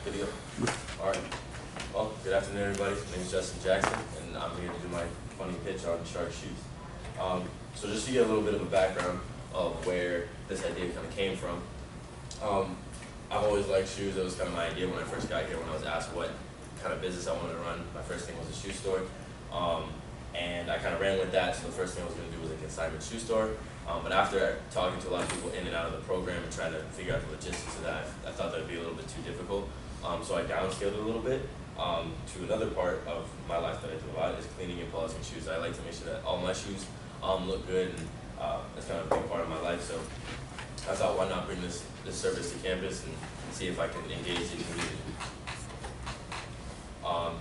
Good to go. All right. Well, good afternoon, everybody. My name is Justin Jackson, and I'm here to do my funny pitch on Shark Shoes. So just to get a little bit of a background of where this idea kind of came from, I've always liked shoes. That was kind of my idea when I first got here. When I was asked what kind of business I wanted to run, my first thing was a shoe store. And I kind of ran with that, so the first thing I was going to do was a consignment shoe store. But after talking to a lot of people in and out of the program and trying to figure out the logistics of that, I thought that would be a little bit too difficult. So I downscaled it a little bit to another part of my life that I do a lot is cleaning and polishing shoes. I like to make sure that all my shoes look good, and that's kind of a big part of my life. So I thought, why not bring this service to campus and see if I can engage the community.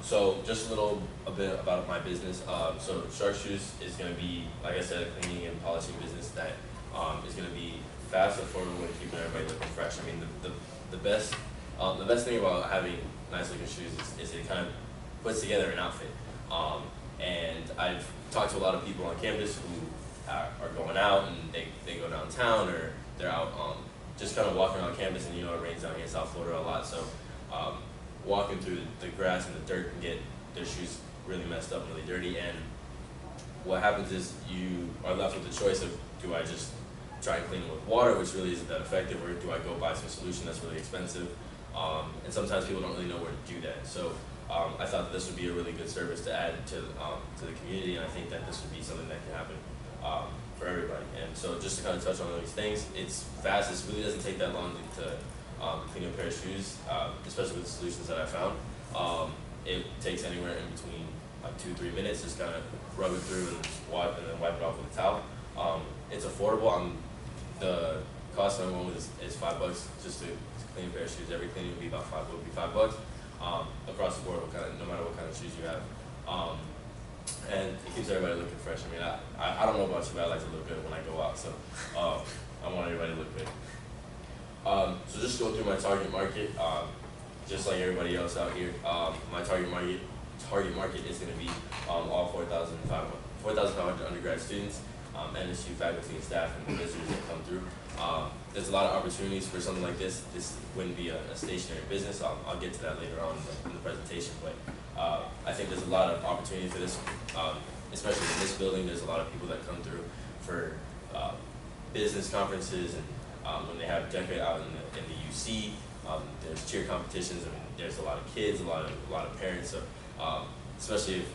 So just a bit about my business. So Shark Shoes is going to be, like I said, a cleaning and polishing business that is going to be fast, affordable, and keeping everybody looking fresh. I mean, the best thing about having nice looking shoes is it kind of puts together an outfit. And I've talked to a lot of people on campus who are going out and they go downtown, or they're out just kind of walking around campus, and it rains down here in South Florida a lot. So walking through the grass and the dirt can get their shoes really messed up and really dirty, and what happens is you are left with the choice of, do I just try and clean it with water, which really isn't that effective, or do I go buy some solution that's really expensive? And sometimes people don't really know where to do that. So I thought that this would be a really good service to add to the community, and I think that this would be something that can happen for everybody. And so just to kind of touch on these things, it's fast. It really doesn't take that long to clean a pair of shoes, especially with the solutions that I found. It takes anywhere in between like 2-3 minutes. Just kind of rub it through and then wipe it off with a towel. It's affordable. The cost I'm going with is $5 just to clean a pair of shoes. Every cleaning would be about $5 across the board, no matter what kind of shoes you have. And it keeps everybody looking fresh. I mean, I don't know about you, but I like to look good when I go out, so I want everybody to look good. So just go through my target market, just like everybody else out here. My target market is going to be all 4,500 undergrad students, NSU faculty and staff, and the visitors that come through. There's a lot of opportunities for something like this. This wouldn't be a stationary business. I'll get to that later on in the presentation, but I think there's a lot of opportunity for this, especially in this building. There's a lot of people that come through for business conferences, and when they have DECA out in the UC, there's cheer competitions. I mean, there's a lot of kids, a lot of parents. So especially if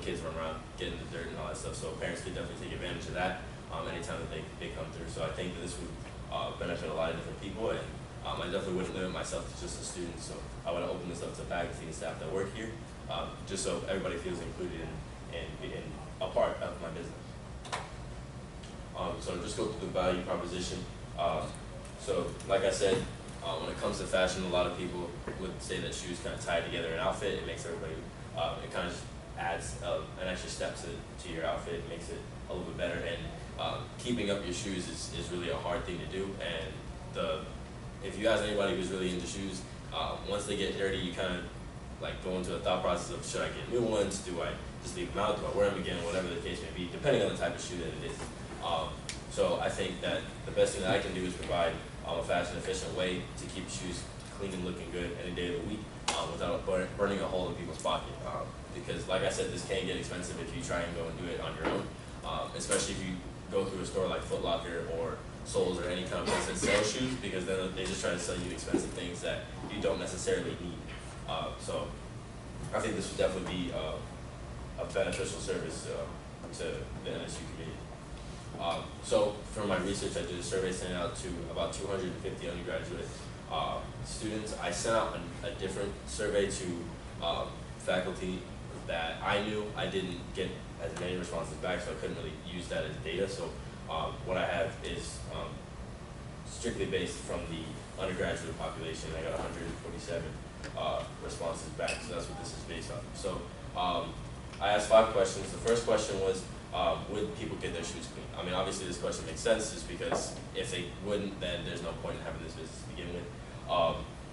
kids run around getting the dirt and all that stuff. So parents could definitely take advantage of that anytime that they come through. So I think that this would benefit a lot of different people, and I definitely wouldn't limit myself to just the students. So I would open this up to faculty and staff that work here, just so everybody feels included in a part of my business. So just go through the value proposition. So like I said, when it comes to fashion, a lot of people would say that shoes kind of tie together an outfit. It makes everybody, it kind of adds an extra step to your outfit. It makes it a little bit better, and keeping up your shoes is really a hard thing to do. And if you ask anybody who's really into shoes, once they get dirty, you kind of like go into a thought process of, should I get new ones? Do I just leave them out? Do I wear them again? Whatever the case may be, depending on the type of shoe that it is. So I think that the best thing that I can do is provide a fashion efficient way to keep shoes clean and looking good any day of the week without burning a hole in people's pocket. Because like I said, this can get expensive if you try and go and do it on your own, especially if you go through a store like Foot Locker or Soles or any kind of place that sells shoes, because then they just try to sell you expensive things that you don't necessarily need. So I think this would definitely be a beneficial service to the NSU community. So from my research, I did a survey sent out to about 250 undergraduate students. I sent out a different survey to faculty that I knew. I didn't get as many responses back, so I couldn't really use that as data. So what I have is strictly based from the undergraduate population. I got 147 responses back, so that's what this is based on. So I asked 5 questions. The first question was, would people get their shoes clean? I mean, obviously this question makes sense, just because if they wouldn't, then there's no point in having this business to begin with.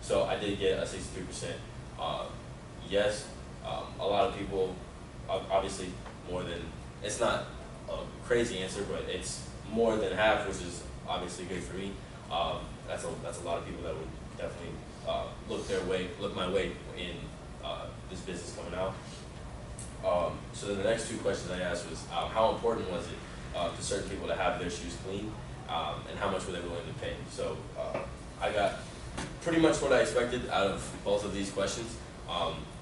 So I did get a 63% yes. A lot of people, obviously more than, it's not a crazy answer, but it's more than half, which is obviously good for me. That's a lot of people definitely look my way in this business coming out. So then the next two questions I asked was, how important was it to certain people to have their shoes clean, and how much were they willing to pay? So I got pretty much what I expected out of both of these questions.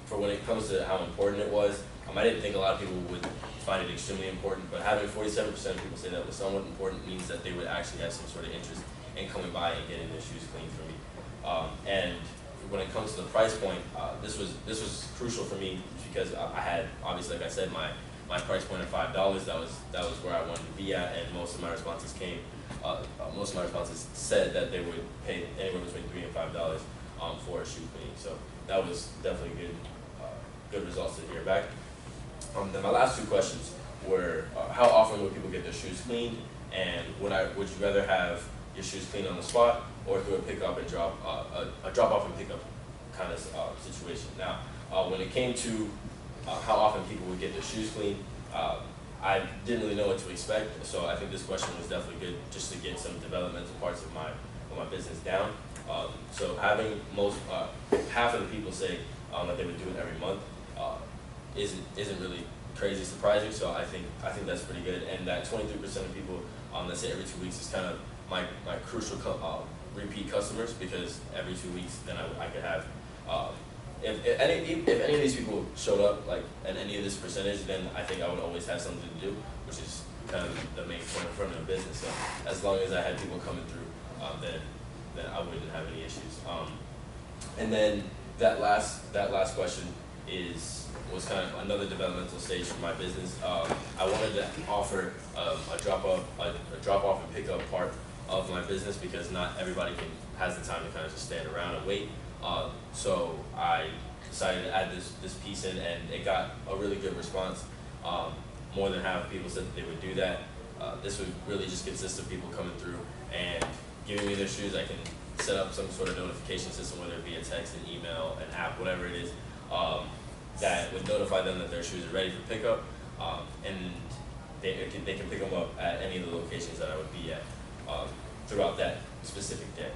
For when it comes to how important it was, I didn't think a lot of people would find it extremely important, but having 47% of people say that was somewhat important means that they would actually have some sort of interest in coming by and getting their shoes cleaned for me. And when it comes to the price point, this was crucial for me because I had, obviously, like I said, my price point of $5. That was where I wanted to be at, and most of my responses said that they would pay anywhere between $3 and $5 for a shoe cleaning. So that was definitely good results to hear back. Then my last two questions were, how often would people get their shoes cleaned, and would you rather have your shoes cleaned on the spot, or through a pick-up and a drop-off and pick-up kind of situation? Now, when it came to how often people would get their shoes cleaned, I didn't really know what to expect, so I think this question was definitely good just to get some developmental parts of my business down. So having half of the people say that they would do it every month isn't really crazy surprising. So I think that's pretty good. And that 23% of people that say every 2 weeks is kind of my crucial repeat customers, because every 2 weeks then I could have if any of these people showed up like at any of this percentage, then I think I would always have something to do, which is kind of the main point of running a business. So as long as I had people coming through, then I wouldn't have any issues. And then that last question was kind of another developmental stage for my business. I wanted to offer a drop off and pick up part of my business, because not everybody has the time to kind of just stand around and wait. So I decided to add this piece in, and it got a really good response. More than half of people said that they would do that. This would really just consist of people coming through and giving me their shoes. I can set up some sort of notification system, whether it be a text, an email, an app, whatever it is, that would notify them that their shoes are ready for pickup, and they can pick them up at any of the locations that I would be at throughout that specific day.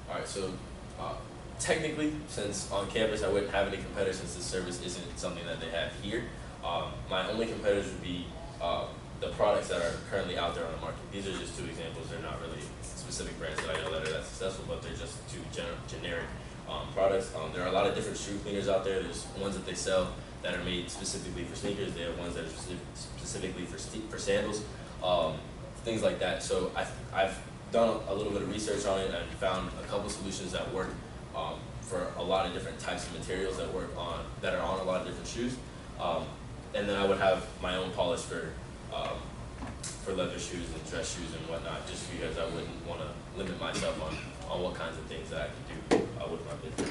All right, so technically, since on campus I wouldn't have any competitors, since this service isn't something that they have here, my only competitors would be the products that are currently out there on the market. These are just two examples. They're not really specific brands that I know that are that successful, but they're just two generic products. There are a lot of different shoe cleaners out there. There's ones that they sell that are made specifically for sneakers. They have ones that are specifically for sandals, things like that. So I've done a little bit of research on it and found a couple solutions that work for a lot of different types of materials that are on a lot of different shoes. And then I would have my own polish for leather shoes and dress shoes and whatnot, just because I wouldn't want to limit myself on what kinds of things that I could do with my business.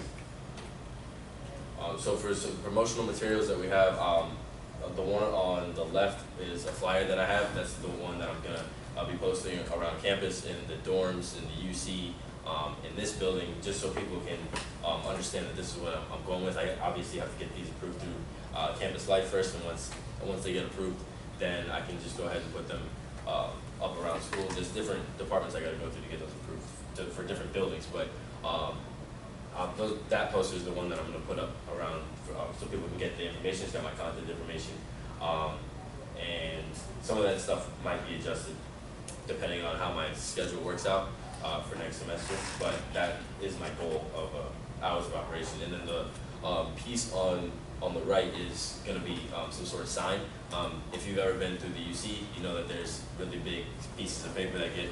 So for some promotional materials that we have, the one on the left is a flyer that I have. That's the one that I'm going to be posting around campus, in the dorms, in the UC, in this building, just so people can understand that this is what I'm going with. I obviously have to get these approved through Campus Life first, and once they get approved, then I can just go ahead and put them up around school. There's different departments I got to go through to get those approved for different buildings, but that poster is the one that I'm going to put up around so people can get the information. It's got my contact information, and some of that stuff might be adjusted depending on how my schedule works out for next semester, but that is my goal of hours of operation. And then the piece on the right is going to be some sort of sign. If you've ever been through the UC, you know that there's really big pieces of paper that get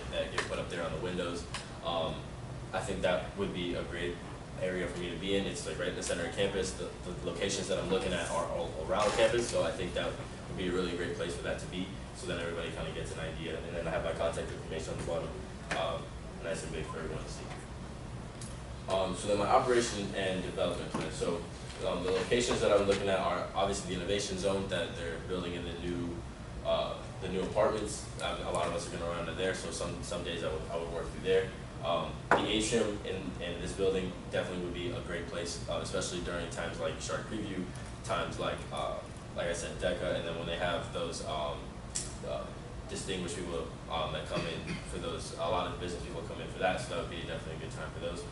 put up there on the windows. I think that would be a great area for me to be in. It's like right in the center of campus. The locations that I'm looking at are all around campus, so I think that would be a really great place for that to be, so then everybody kind of gets an idea. And then I have my contact information on the bottom, nice and big for everyone to see. So then my operation and development plan. So the locations that I'm looking at are obviously the innovation zone that they're building in the new apartments. A lot of us are going to run into there, so some days I would work through there. The atrium in this building definitely would be a great place, especially during times like Shark Preview, times like I said, DECA, and then when they have those distinguished people that come in for those a lot of business people come in for that, so that would be definitely a good time for those.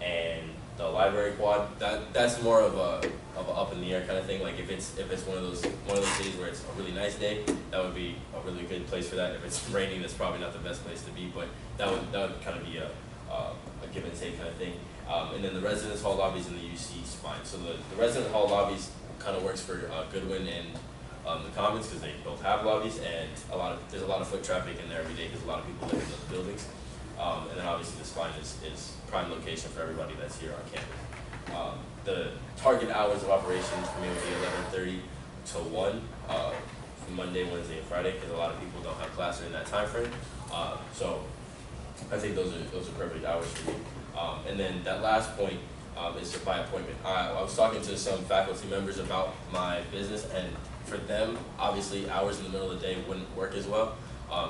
And the library quad, that's more of a up in the air kind of thing. Like if it's one of those days where it's a really nice day, that would be a really good place for that. If it's raining, that's probably not the best place to be, but that would kind of be a give and take kind of thing. And then the residence hall lobbies and the UC spine. So the resident hall lobbies kind of works for Goodwin and the Commons because they both have lobbies, and there's a lot of foot traffic in there every day because a lot of people live in those buildings. And then obviously the spine is prime location for everybody that's here on campus. The target hours of operations for me would be 11:30 to 1, Monday, Wednesday, and Friday, because a lot of people don't have class in that time frame. So I think those are perfect hours for me. And then that last point is by appointment. I was talking to some faculty members about my business, and for them, obviously hours in the middle of the day wouldn't work as well.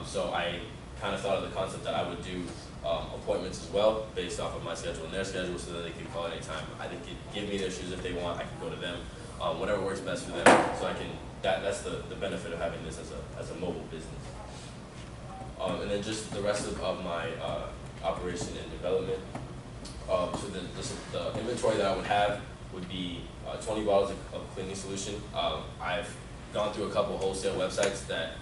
So I kind of thought of the concept that I would do appointments as well, based off of my schedule and their schedule, so that they can call anytime. They could give me their shoes if they want. I can go to them, whatever works best for them. So I can. That's the benefit of having this as a mobile business. And then just the rest of my operation and development. So the inventory that I would have would be 20 bottles of cleaning solution. I've gone through a couple wholesale websites that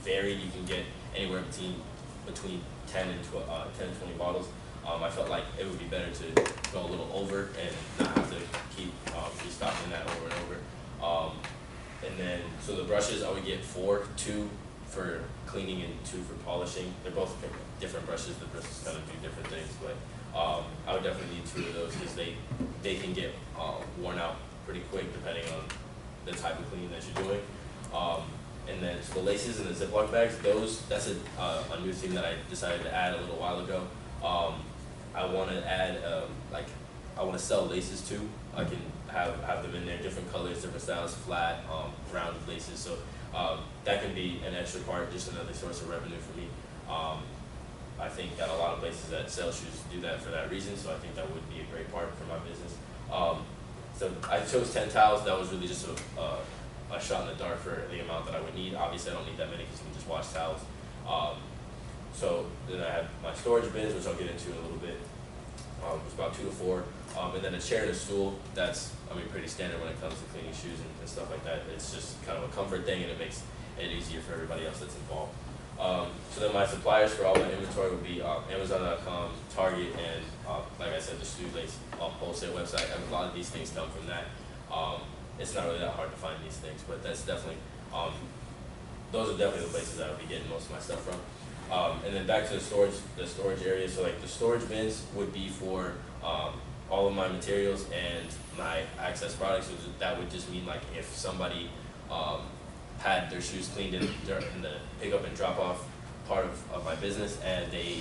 vary. You can get anywhere between 10 and 20 bottles. I felt like it would be better to go a little over and not have to keep restocking that over and over. And then, so the brushes, I would get 2 for cleaning and 2 for polishing. They're both different brushes. The brushes kind of do different things, but I would definitely need 2 of those because they can get worn out pretty quick depending on the type of cleaning that you're doing. And then so the laces and the Ziploc bags, that's a new thing that I decided to add a little while ago. I want to add I want to sell laces too. I can have them in there, different colors, different styles, flat, rounded laces. So that can be an extra part, just another source of revenue for me. I think that a lot of places that sell shoes do that for that reason, so I think that would be a great part for my business. So I chose 10 towels. That was really just a shot in the dark for the amount that I would need. Obviously, I don't need that many because you can just wash towels. So then I have my storage bins, which I'll get into in a little bit. It's about 2 to 4. And then a chair and a stool. That's, pretty standard when it comes to cleaning shoes and stuff like that. It's just kind of a comfort thing, and it makes it easier for everybody else that's involved. So then my suppliers for all my inventory would be Amazon.com, Target, and like I said, the shoelace wholesale website. A lot of these things come from that. It's not really that hard to find these things, but that's definitely, those are definitely the places that I'll be getting most of my stuff from. And then back to the storage area. So like the storage bins would be for all of my materials and my access products. So that would just mean like if somebody had their shoes cleaned in the pick up and drop off part of my business, and they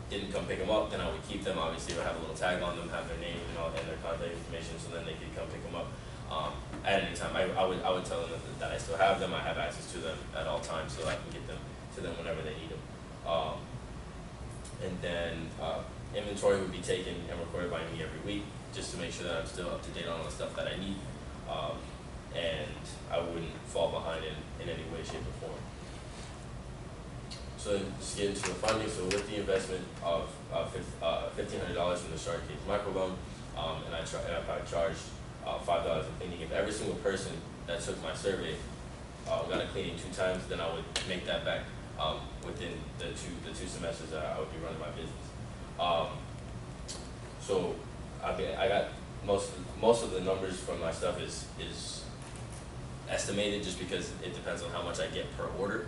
didn't come pick them up, then I would keep them. Obviously, I would have a little tag on them, have their name and their contact information, so then they could come pick them up at any time. I would tell them that I still have them. I have access to them at all times, so I can get them to them whenever they need them. And then inventory would be taken and recorded by me every week, just to make sure that I'm still up to date on all the stuff that I need, and I wouldn't fall behind in any way, shape, or form. So just get into the funding. So with the investment of $1,500 from the SharkCage microloan, and I probably charged $5 in cleaning. If every single person that took my survey got a cleaning 2 times, then I would make that back within the two semesters that I would be running my business. So I got most of the numbers from my stuff is estimated, just because it depends on how much I get per order.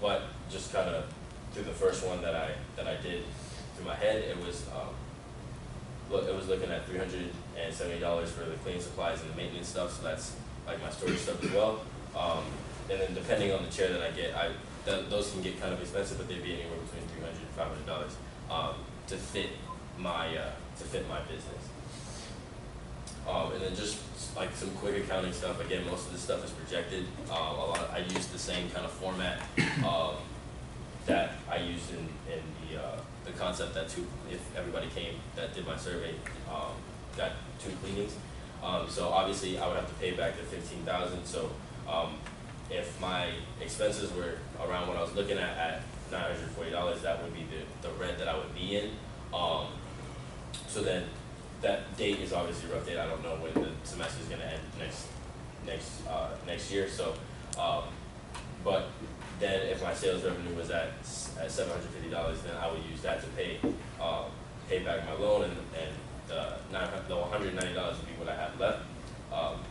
But just kind of through the first one that I did through my head, it was looking at $370 for the cleaning supplies and the maintenance stuff. So that's like my storage stuff as well. And then depending on the chair that I get, those can get kind of expensive, but they'd be anywhere between $300 and $500 to fit my business. And then just like some quick accounting stuff. Again, most of this stuff is projected. I use the same kind of format that I used in the concept that if everybody came that did my survey got 2 cleanings. So obviously I would have to pay back the $15,000. So if my expenses were around what I was looking at $940, that would be the rent that I would be in. So then that date is obviously a rough date. I don't know when the semester is going to end next year. So, but then if my sales revenue was at $750, then I would use that to pay back my loan, and the $190 would be what I have left.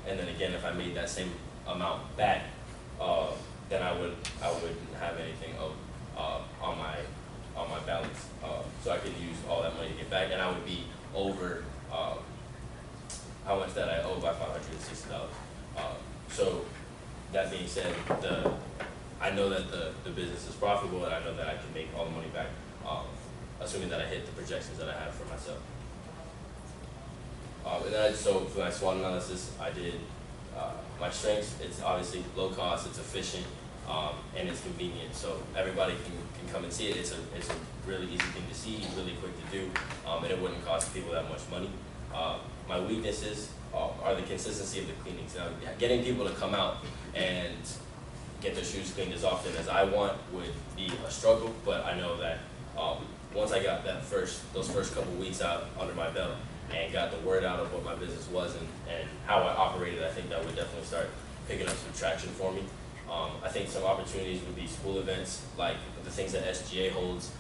And then again, if I made that same amount back, then I wouldn't have anything on my balance. So I could use all that money to get back, and I would be over how much that I owe by $560. So that being said, I know that the business is profitable, and I know that I can make all the money back, assuming that I hit the projections that I have for myself. And then so for my SWOT analysis, I did my strengths. It's obviously low cost, it's efficient, and it's convenient. So everybody can come and see it. It's a really easy thing to see, really quick to do, and it wouldn't cost people that much money. My weaknesses are the consistency of the cleanings. Now, getting people to come out and get their shoes cleaned as often as I want would be a struggle, but I know that once I got those first couple weeks out under my belt and got the word out of what my business was and how I operated, I think that would definitely start picking up some traction for me. I think some opportunities would be school events, like the things that SGA holds.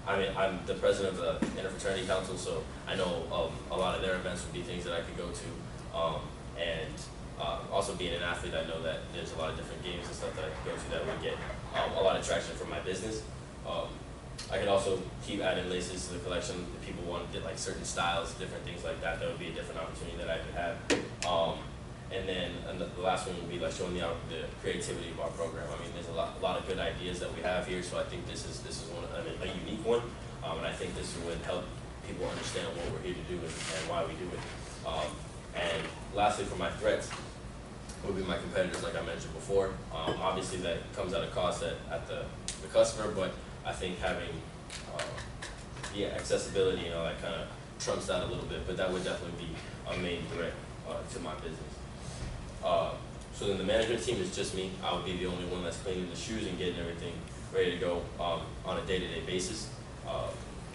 I'm the president of the Interfraternity Council, so I know a lot of their events would be things that I could go to. Also being an athlete, I know that there's a lot of different games and stuff that I could go to that would get a lot of traction for my business. I could also keep adding laces to the collection. If people want to get like certain styles, different things like that, that would be a different opportunity that I could have. And then the last one would be like showing the creativity of our program. I mean, there's a lot of good ideas that we have here, so I think this is a unique one, and I think this would help people understand what we're here to do and why we do it. And lastly, for my threats, would be my competitors, like I mentioned before. Obviously, that comes at a cost at the customer, but I think having accessibility, that kind of trumps that a little bit. But that would definitely be a main threat to my business. So then the management team is just me. I would be the only one that's cleaning the shoes and getting everything ready to go on a day-to-day basis.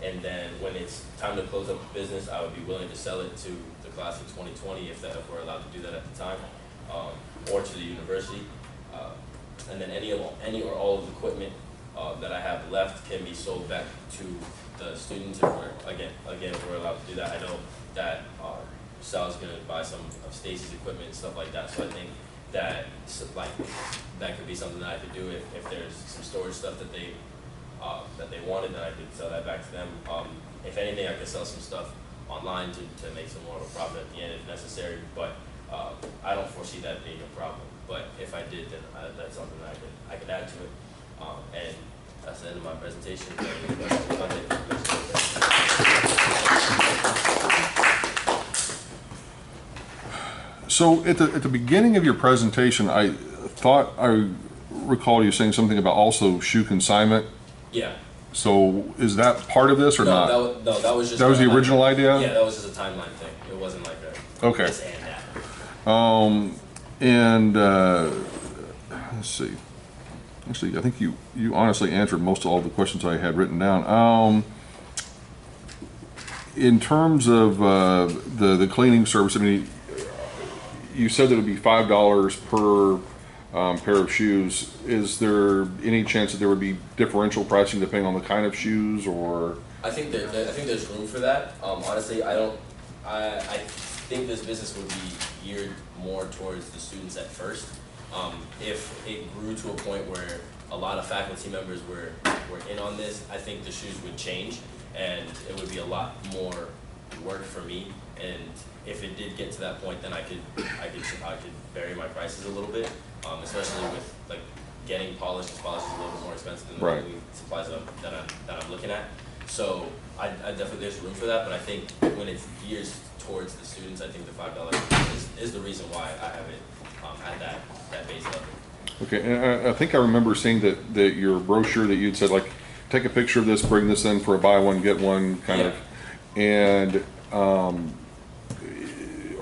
And then when it's time to close up the business, I would be willing to sell it to the class of 2020 if we're allowed to do that at the time, or to the university. And then any or all of the equipment that I have left can be sold back to the students if we're allowed to do that. I know that Sal's going to buy some of Stacy's equipment and stuff like that, so I think that that could be something that I could do if there's some storage stuff that they wanted, then I could sell that back to them. If anything, I could sell some stuff online to make some more of a profit at the end if necessary, but I don't foresee that being a problem. But if I did, then that's something that I could add to it. And that's the end of my presentation. So at the beginning of your presentation, I recall you saying something about also shoe consignment. Yeah. So is that part of this or not? No, that was just the original idea. Yeah, that was just a timeline thing. It wasn't like a okay. This and that. Let's see. Actually, I think you honestly answered most of all the questions I had written down. In terms of the cleaning service, I mean, you said that it would be $5 per pair of shoes. Is there any chance that there would be differential pricing depending on the kind of shoes, or? I think there's room for that. Honestly, I think this business would be geared more towards the students at first. If it grew to a point where a lot of faculty members were in on this, I think the shoes would change, and it would be a lot more work for me. And if it did get to that point, then I could vary my prices a little bit, especially with like getting polish. Because polish is a little bit more expensive than the right. supplies that I'm looking at. So I definitely there's room for that, but I think when it's geared towards the students, I think the $5 is the reason why I have it at that base level. Okay, and I think I remember seeing that your brochure that you'd said like, take a picture of this, bring this in for a buy one get one kind of, and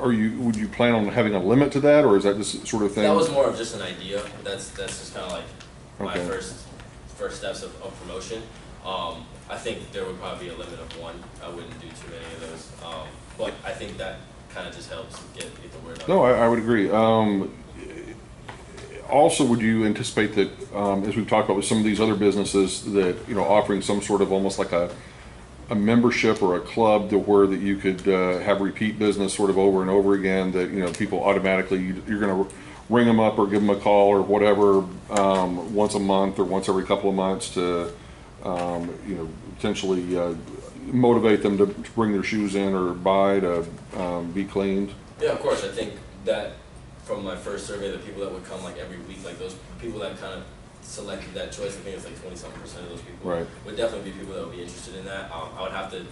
would you plan on having a limit to that, or is that just sort of thing? That was more of just an idea. That's just kind of like my first first steps of promotion. I think there would probably be a limit of one. I wouldn't do too many of those. But I think that kind of just helps get the word out. No, I would agree. Also, would you anticipate that, as we've talked about with some of these other businesses, that, you know, offering some sort of almost like a membership or a club to where that you could have repeat business sort of over and over again, that, you know, people automatically, you're going to ring them up or give them a call or whatever once a month or once every couple of months to, you know, potentially motivate them to bring their shoes in or buy to be cleaned? Yeah, of course. I think that from my first survey, the people that would come like every week, like those people that kind of selected that choice, I think it's like 20-something% of those people Right. would definitely be people that would be interested in that. I would have to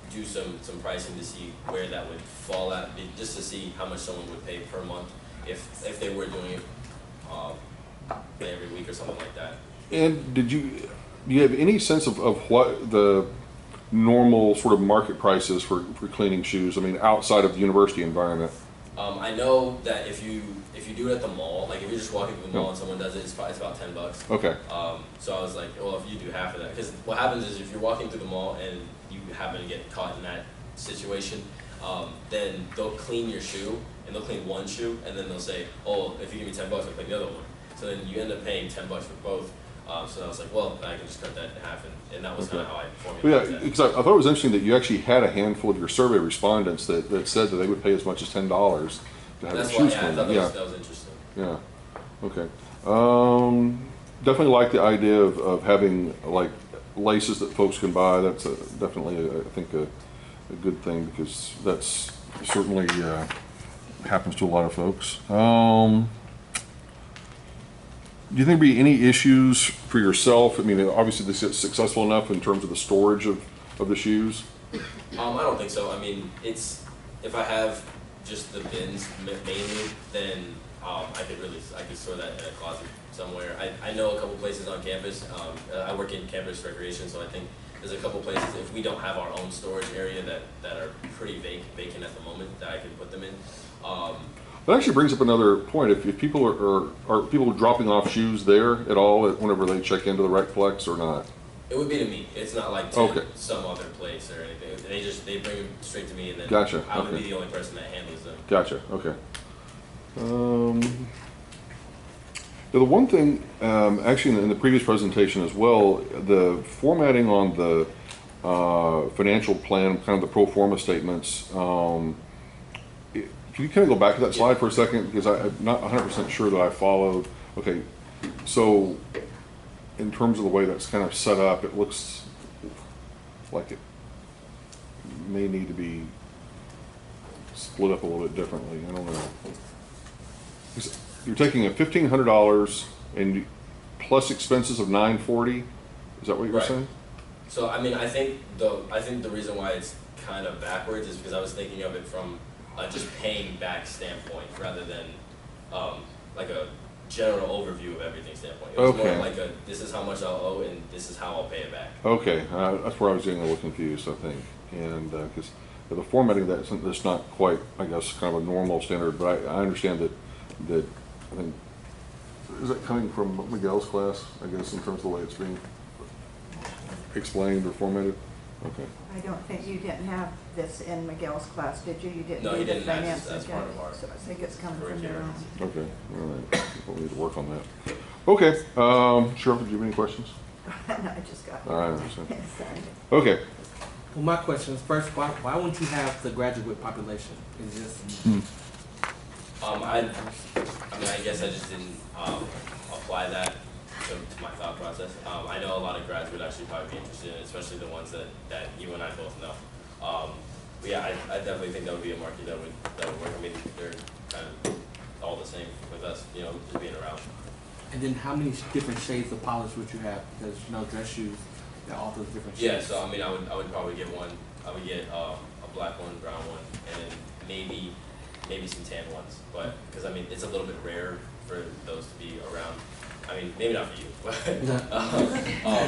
do some pricing to see where that would fall at, just to see how much someone would pay per month if they were doing it every week or something like that. And do you have any sense of what the normal sort of market price is for cleaning shoes? I mean, outside of the university environment. I know that if you do it at the mall, like if you're just walking through the mall and someone does it, it's about $10. Okay. So I was like, well, if you do half of that, because what happens is if you're walking through the mall and you happen to get caught in that situation, then they'll clean your shoe and they'll clean one shoe and then they'll say, oh, if you give me $10, I'll clean the other one. So then you end up paying $10 for both. So I was like, well, I can just cut that in half, and that was kind of how I formulated Yeah, that. because I thought it was interesting that you actually had a handful of your survey respondents that said that they would pay as much as $10 to have That's their why, shoes yeah, I cleaned. thought Yeah, that was interesting. yeah, okay. Definitely like the idea of having like laces that folks can buy. That's definitely, I think, a good thing, because that's certainly happens to a lot of folks. Do you think there'd be any issues for yourself? I mean, obviously this is successful enough in terms of the storage of the shoes. I don't think so. I mean, if I have just the bins mainly, then I could store that in a closet somewhere. I know a couple places on campus. I work in campus recreation, so I think there's a couple places, if we don't have our own storage area that are pretty vacant at the moment, that I can put them in. That actually brings up another point. If people are people dropping off shoes there at all whenever they check into the Recplex or not? It would be to me. It's not like to Okay. some other place or anything. They bring them straight to me, and then Gotcha. I would Okay. be the only person that handles them. Gotcha. Okay. The one thing, actually, in the previous presentation as well, the formatting on the financial plan, kind of the pro forma statements. Can you kind of go back to that slide for a second, because I'm not 100% sure that I followed. Okay, so in terms of the way that's kind of set up, it looks like it may need to be split up a little bit differently. I don't know. You're taking a $1,500 and plus expenses of $940. Is that what you were Right. saying? So I mean, I think the reason why it's kind of backwards is because I was thinking of it from just paying back standpoint rather than like a general overview of everything standpoint. It was Okay. more like this is how much I'll owe and this is how I'll pay it back. Okay, that's where I was getting a little confused, I think, and because the formatting of that's not quite, I guess, kind of a normal standard. But I understand that I think, is that coming from Miguel's class? I guess in terms of the way it's being explained or formatted. Okay. I don't think you didn't have this in Miguel's class, did you? You didn't No, do he the didn't. finance. That's part of our So I think it's coming from their own. Okay. All right. We'll need to work on that. Okay. Sheriff, did you have any questions? No, I just got. I understand. Sorry. Okay. Well, my question is first, why wouldn't you have the graduate population? It's just I guess I just didn't apply that to my thought process. I know a lot of grads would actually probably be interested in it, especially the ones that you and I both know. But yeah, I definitely think that would be a market that would work. I mean, they're kind of all the same with us, just being around. and then how many different shades of polish would you have? Because dress shoes, they're all those different Yeah, shades. so I mean, I would probably get one. I would get a black one, brown one, and then maybe some tan ones. But because I mean, it's a little bit rare for those to be around. I mean, maybe not for you,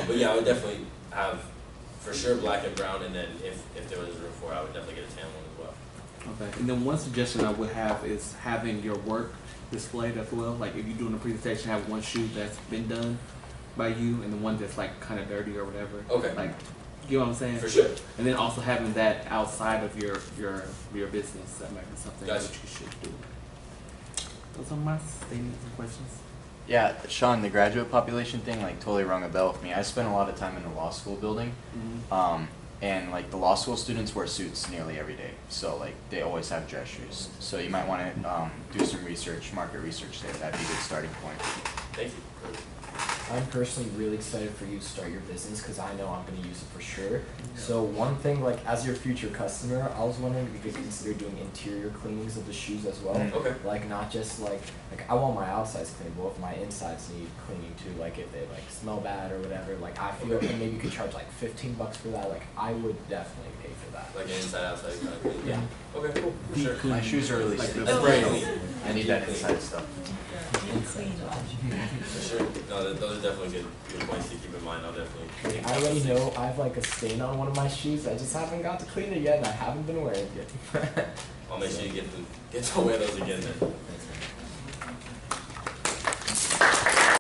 but yeah, I would definitely have for sure black and brown, and then if there was room for it, I would definitely get a tan one as well. Okay. And then one suggestion I would have is having your work displayed as well. Like if you're doing a presentation, have one shoe that's been done, by you and the one that's like kind of dirty or whatever. Okay. Like, you know what I'm saying? For sure. And then also having that outside of your business, that might be something Gotcha. that you should do. Those are my statements and questions. Yeah, Sean, the graduate population thing like totally rung a bell with me. I spent a lot of time in the law school building, and like the law school students wear suits nearly every day, so like they always have dress shoes. So you might want to do some research, market research there. That'd be a good starting point. Thank you. I'm personally really excited for you to start your business because I know I'm going to use it for sure. So one thing, like as your future customer, I was wondering if you could consider doing interior cleanings of the shoes as well. Okay. Like not just like I want my outsides clean, but if my insides need cleaning too, like if they like smell bad or whatever, like I feel like maybe you could charge like $15 for that. Like I would definitely pay for that. Like an inside outside kind of thing. Yeah. Okay, cool. For sure. My shoes are really Like sticky. the spray. I need that inside stuff. For sure. No, those are definitely good points to keep in mind. I'll definitely. I already know I have like a stain on one of my shoes. I just haven't got to clean it yet, and I haven't been wearing it. I'll make sure you get to wear those again then.